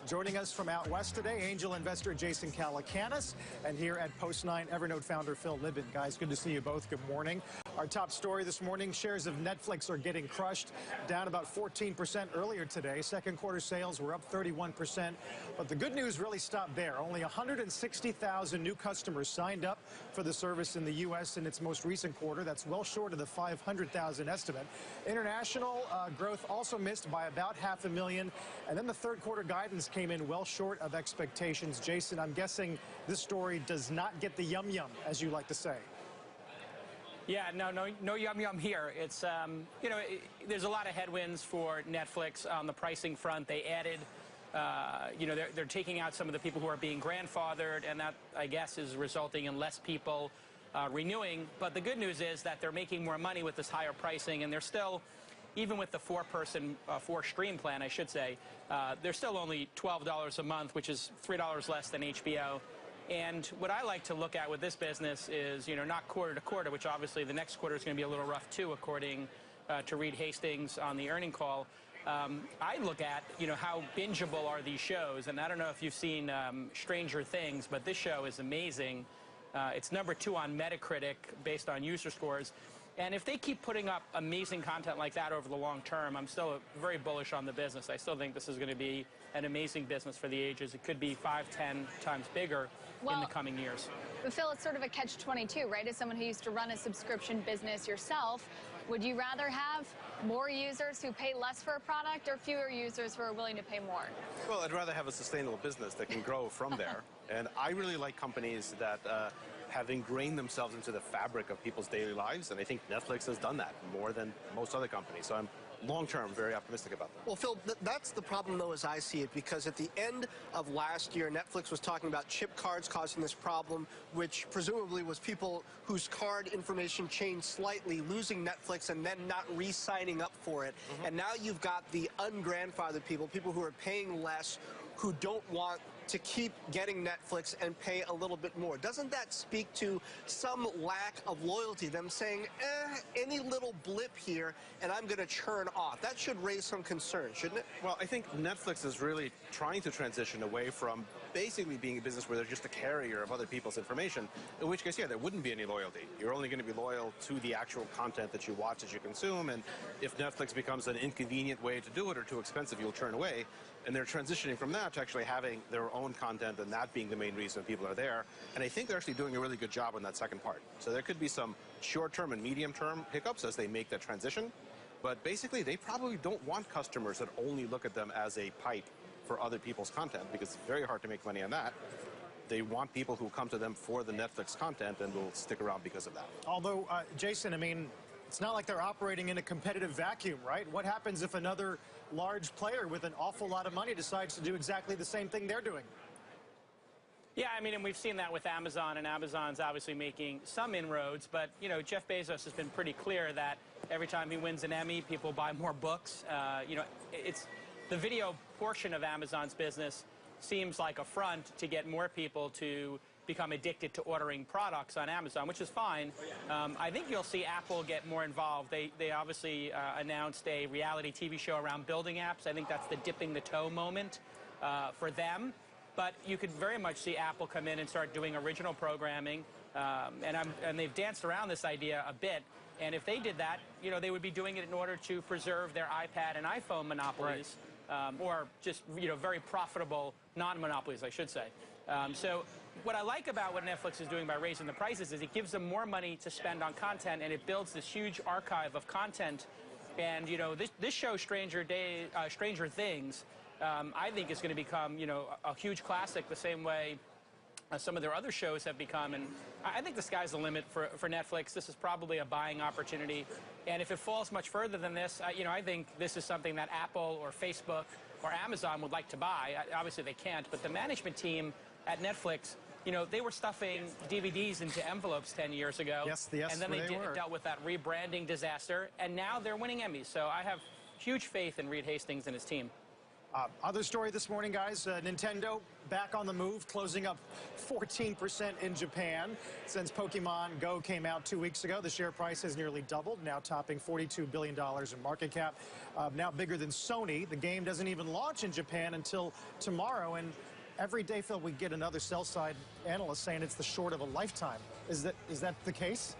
Joining us from out west today, angel investor Jason Calacanis, and here at Post 9, Evernote founder Phil Libin. Guys, good to see you both. Good morning. Our top story this morning, shares of Netflix are getting crushed, down about 14% earlier today. Second quarter sales were up 31%. But the good news really stopped there. Only 160,000 new customers signed up for the service in the U.S. in its most recent quarter. That's well short of the 500,000 estimate. International growth also missed by about 500,000. And then the third quarter guidance came in well short of expectations. Jason, I'm guessing this story does not get the yum-yum, as you like to say. Yeah, no yum-yum here. It's, there's a lot of headwinds for Netflix on the pricing front. They added, they're taking out some of the people who are being grandfathered, and that, I guess, is resulting in less people renewing. But the good news is that they're making more money with this higher pricing, and they're still, even with the four-stream plan, I should say, they're still only $12 a month, which is $3 less than HBO. And what I like to look at with this business is, not quarter to quarter, which obviously the next quarter is going to be a little rough too, according to Reed Hastings on the earning call. I look at, how bingeable are these shows, and I don't know if you've seen Stranger Things, but this show is amazing. It's #2 on Metacritic based on user scores. And if they keep putting up amazing content like that over the long term, I'm still very bullish on the business. I still think this is going to be an amazing business for the ages. It could be 5-10 times bigger in the coming years. But Phil, it's sort of a catch-22, right? As someone who used to run a subscription business yourself, would you rather have more users who pay less for a product or fewer users who are willing to pay more? Well, I'd rather have a sustainable business that can grow from there. And I really like companies that have ingrained themselves into the fabric of people's daily lives, and I think Netflix has done that more than most other companies. So I'm long-term very optimistic about that. Well, Phil, that's the problem, though, as I see it, because at the end of last year, Netflix was talking about chip cards causing this problem, which presumably was people whose card information changed slightly, losing Netflix and then not re-signing up for it. And now you've got the ungrandfathered people who are paying less, who don't want to keep getting Netflix and pay a little bit more. Doesn't that speak to some lack of loyalty, them saying, any little blip here and I'm going to churn off? That should raise some concern, shouldn't it? Well, I think Netflix is really trying to transition away from basically being a business where they're just a carrier of other people's information, in which case, yeah, there wouldn't be any loyalty. You're only going to be loyal to the actual content that you watch, that you consume, and if Netflix becomes an inconvenient way to do it or too expensive, you'll turn away. And they're transitioning from that to actually having their own content and that being the main reason people are there. And I think they're actually doing a really good job on that second part. So there could be some short-term and medium-term hiccups as they make that transition. But basically, they probably don't want customers that only look at them as a pipe for other people's content, because it's very hard to make money on that. They want people who come to them for the Netflix content and will stick around because of that. Although, Jason, I mean, it's not like they're operating in a competitive vacuum, right? What happens if another large player with an awful lot of money decides to do exactly the same thing they're doing? Yeah, I mean, and we've seen that with Amazon, and Amazon's obviously making some inroads, but, Jeff Bezos has been pretty clear that every time he wins an Emmy, people buy more books. It's the video portion of Amazon's business seems like a front to get more people to become addicted to ordering products on Amazon, which is fine. I think you'll see Apple get more involved. They obviously announced a reality TV show around building apps. I think that's the dipping the toe moment for them. But you could very much see Apple come in and start doing original programming. And they've danced around this idea a bit. And if they did that, they would be doing it in order to preserve their iPad and iPhone monopolies, or just, very profitable non-monopolies, I should say. So what I like about what Netflix is doing by raising the prices is it gives them more money to spend on content, and it builds this huge archive of content. And, this show, Stranger Things, I think is going to become, a huge classic the same way some of their other shows have become. And I think the sky's the limit for Netflix. This is probably a buying opportunity. And if it falls much further than this, I think this is something that Apple or Facebook or Amazon would like to buy. Obviously, they can't. But the management team at Netflix, they were stuffing DVDs into envelopes 10 years ago. Yes, and then they dealt with that rebranding disaster. And now they're winning Emmys. So I have huge faith in Reed Hastings and his team. Other story this morning, guys, Nintendo back on the move, closing up 14% in Japan. Since PokemonGo came out 2 weeks ago, the share price has nearly doubled, now topping $42 billion in market cap, now bigger than Sony. The game doesn't even launch in Japan until tomorrow, and every day, Phil, we get another sell-side analyst saying it's the short of a lifetime. Is that the case?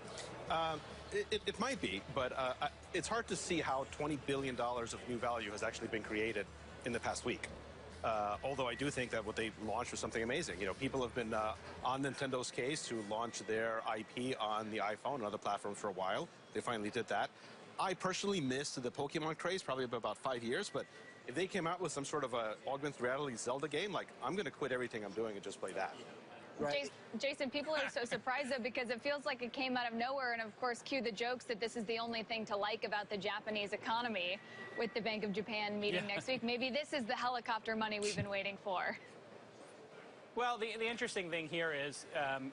It might be, but it's hard to see how $20 billion of new value has actually been created in the past week. Although I do think that what they launched was something amazing. You know, people have been on Nintendo's case to launch their IP on the iPhone and other platforms for a while. They finally did that. I personally missed the Pokemon craze probably about 5 years, but if they came out with some sort of a augmented reality Zelda game, like, I'm going to quit everything I'm doing and just play that. Right. Jason, people are so surprised, though, because it feels like it came out of nowhere. And, of course, cue the jokes that this is the only thing to like about the Japanese economy with the Bank of Japan meeting next week. Maybe this is the helicopter money we've been waiting for. Well, the interesting thing here is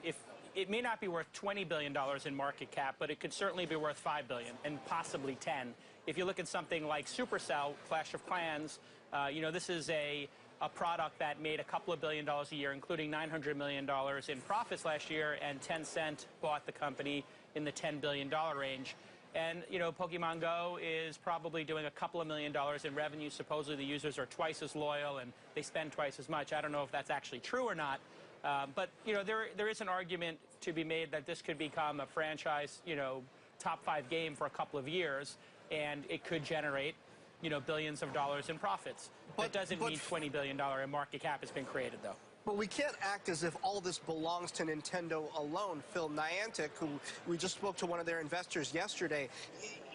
if it may not be worth $20 billion in market cap, but it could certainly be worth $5 billion and possibly 10. If you look at something like Supercell, Clash of Clans, you know, this is a product that made a couple of $1 billion a year, including $900 million in profits last year, and Tencent bought the company in the $10 billion range. And, you know, PokemonGo is probably doing a couple of $1 million in revenue. Supposedly the users are twice as loyal and they spend twice as much. I don't know if that's actually true or not. But, you know, there is an argument to be made that this could become a franchise, you know, top 5 game for a couple of years, and it could generate, you know, billions of dollars in profits. That doesn't mean $20 billion in market cap has been created, though. But we can't act as if all this belongs to Nintendo alone. Phil, Niantic, who we just spoke to one of their investors yesterday,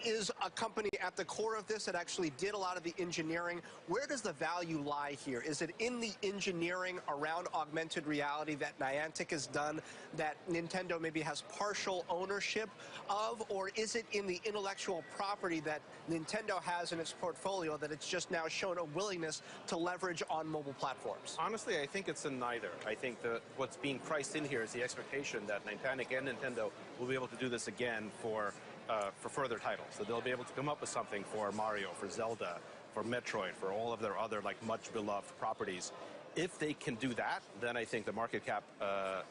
is a company at the core of this that actually did a lot of the engineering. Where does the value lie here? Is it in the engineering around augmented reality that Niantic has done that Nintendo maybe has partial ownership of? Or is it in the intellectual property that Nintendo has in its portfolio that it's just now shown a willingness to leverage on mobile platforms? Honestly, I think it's in neither. I think that what's being priced in here is the expectation that Niantic and Nintendo will be able to do this again for further titles. So they'll be able to come up with something for Mario, for Zelda, for Metroid, for all of their other like much beloved properties. If they can do that, then I think the market cap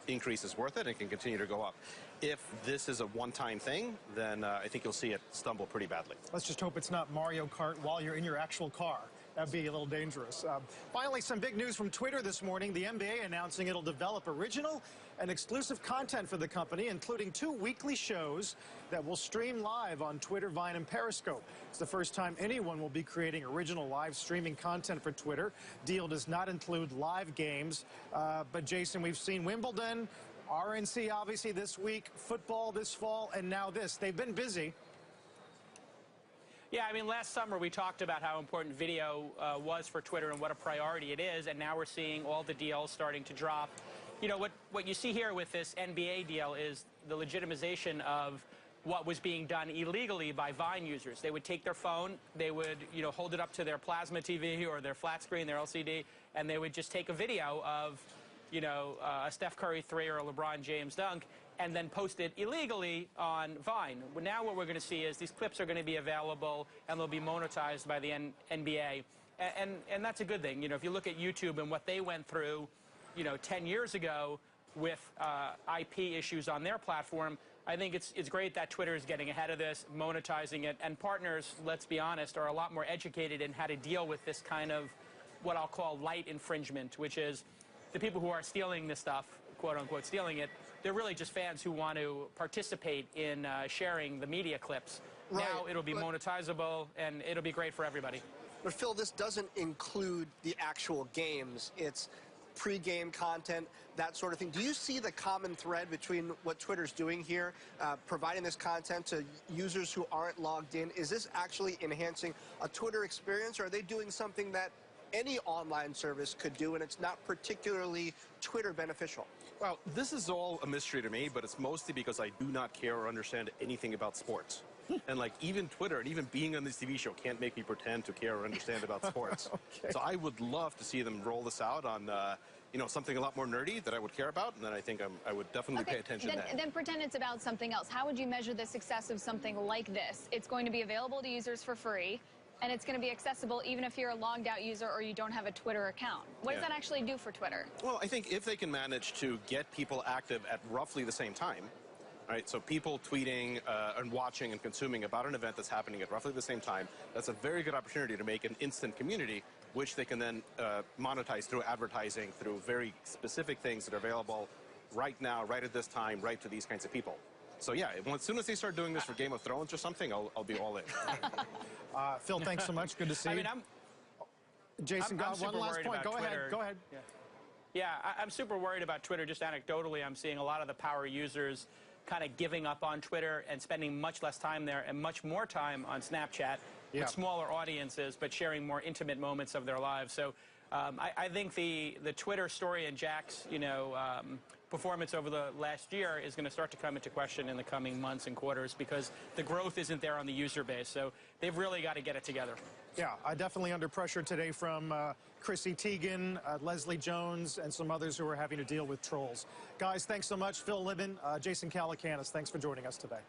increase is worth it and can continue to go up. If this is a one-time thing, then I think you'll see it stumble pretty badly. Let's just hope it's not Mario Kart while you're in your actual car. That'd be a little dangerous. Finally, some big news from Twitter this morning. The NBA announcing it'll develop original and exclusive content for the company, including 2 weekly shows that will stream live on Twitter, Vine, and Periscope. It's the first time anyone will be creating original live streaming content for Twitter. Deal does not include live games. But, Jason, we've seen Wimbledon, RNC, obviously, this week, football this fall, and now this. They've been busy. Yeah, I mean, last summer we talked about how important video was for Twitter and what a priority it is, and now we're seeing all the deals starting to drop. You know, what you see here with this NBA deal is the legitimization of what was being done illegally by Vine users. They would take their phone, they would, you know, hold it up to their plasma TV or their flat screen, their LCD, and they would just take a video of, you know, a Steph Curry 3 or a LeBron James dunk, and then post it illegally on Vine. Now what we're going to see is these clips are going to be available and they'll be monetized by the NBA. And that's a good thing. You know, if you look at YouTube and what they went through, you know, 10 years ago with IP issues on their platform, I think it's great that Twitter is getting ahead of this, monetizing it. And partners, let's be honest, are a lot more educated in how to deal with this kind of what I'll call light infringement, which is the people who are stealing this stuff, quote unquote stealing it, they're really just fans who want to participate in sharing the media clips. Right. Now it'll be monetizable, and it'll be great for everybody. But, Phil, this doesn't include the actual games. It's pre-game content, that sort of thing. Do you see the common thread between what Twitter's doing here, providing this content to users who aren't logged in? Is this actually enhancing a Twitter experience, or are they doing something that any online service could do, and it's not particularly Twitter beneficial? Well, this is all a mystery to me, but it's mostly because I do not care or understand anything about sports. And like even Twitter and even being on this TV show can't make me pretend to care or understand about sports. Okay. So I would love to see them roll this out on, you know, something a lot more nerdy that I would care about, and then I think I would definitely pay attention to that. Then pretend it's about something else. How would you measure the success of something like this? It's going to be available to users for free. and it's going to be accessible even if you're a logged out user or you don't have a Twitter account. What does that actually do for Twitter? Well, I think if they can manage to get people active at roughly the same time, right? So people tweeting and watching and consuming about an event that's happening at roughly the same time, that's a very good opportunity to make an instant community, which they can then monetize through advertising, through very specific things that are available right now, right at this time, right to these kinds of people. So yeah, as soon as they start doing this for Game of Thrones or something, I'll be all in. Phil, thanks so much. Good to see you. I mean, Jason, got one last point. Go ahead. Go ahead. Yeah, I'm super worried about Twitter. Just anecdotally, I'm seeing a lot of the power users kind of giving up on Twitter and spending much less time there and much more time on Snapchat with smaller audiences, but sharing more intimate moments of their lives. So I think the Twitter story and Jack's, performance over the last year is going to start to come into question in the coming months and quarters because the growth isn't there on the user base. So they've really got to get it together. Yeah, definitely under pressure today from Chrissy Teigen, Leslie Jones, and some others who are having to deal with trolls. Guys, thanks so much. Phil Libin, Jason Calacanis, thanks for joining us today.